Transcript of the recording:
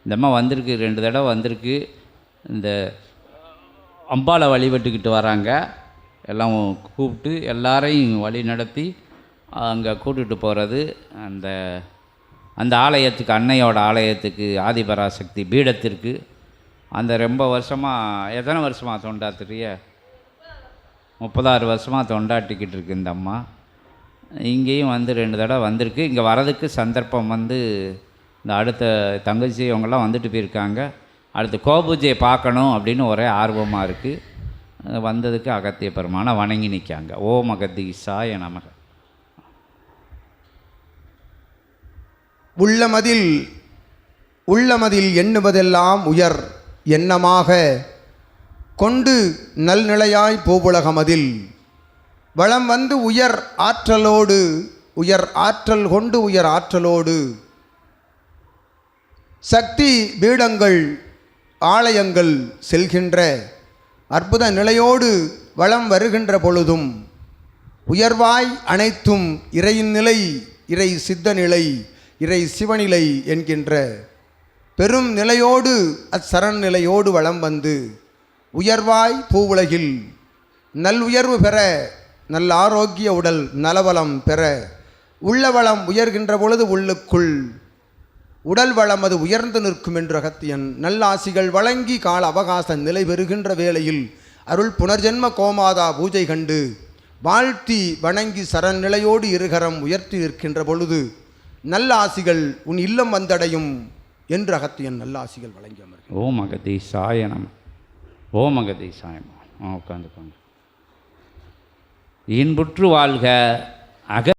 இந்த அம்மா வந்திருக்கு, 2 தடவை வந்திருக்கு. இந்த அம்பாளை வழிபட்டுக்கிட்டு வராங்க. எல்லாம் கூப்பிட்டு எல்லாரையும் வழி நடத்தி அங்கே கூட்டிகிட்டு போகிறது. அந்த அந்த ஆலயத்துக்கு, அன்னையோட ஆலயத்துக்கு, ஆதிபராசக்தி பீடத்திற்கு அந்த ரொம்ப வருஷமாக, எத்தனை வருஷமாக தொண்டாத்துறிய? 36 வருஷமாக தொண்டாட்டிக்கிட்டு இருக்கு இந்த அம்மா. இங்கேயும் வந்து 2 தடவை வந்திருக்கு. இங்கே வரதுக்கு சந்தர்ப்பம் வந்து இந்த அடுத்த தங்கச்சி இவங்கெல்லாம் வந்துட்டு போயிருக்காங்க. அடுத்து கோபூஜையை பார்க்கணும் அப்படின்னு ஒரே ஆர்வமாக இருக்குது. வந்ததுக்கு அகத்திய பெருமானை வணங்கி நிற்காங்க. ஓம் அகதீசாய நமக. உள்ளமதில் எண்ணுவதெல்லாம் உயர் எண்ணமாக கொண்டு நல்நிலையாய் பூவுலகமதில் வளம் வந்து உயர் ஆற்றல் கொண்டு உயர் ஆற்றலோடு சக்தி பீடங்கள் ஆலயங்கள் செல்கின்ற அற்புத நிலையோடு வளம் வருகின்ற பொழுதும் உயர்வாய் அனைத்தும் இறையின் நிலை, இறை சித்த நிலை, இறை சிவநிலை என்கின்ற பெரும் நிலையோடு அச்சரண் நிலையோடு வளம் வந்து உயர்வாய் பூவுலகில் நல் உயர்வு பெற, நல்ல ஆரோக்கிய உடல் நலவளம் பெற, உள்ள வளம் உயர்கின்ற பொழுது உள்ளுக்குள் உடல் வளம் அது உயர்ந்து நிற்கும் என்று அகத்தியன் நல்லாசிகள் வழங்கி கால அவகாச நிலை பெறுகின்ற வேளையில் அருள் புனர்ஜென்ம கோமாதா பூஜை கண்டு வாழ்த்தி வணங்கி சரண் நிலையோடு இருகரம் உயர்த்தி நிற்கின்ற பொழுது நல்ல ஆசிகள் உன் இல்லம் வந்தடையும் என்று அகத்தியன் நல்ல ஆசிகள் வழங்கி அமர்கிறார். ஓம் அகதீசாய நம. ஓம் அகதீசாய நம. உட்காந்துக்கோங்க. இன்புற்று வாழ்க. அக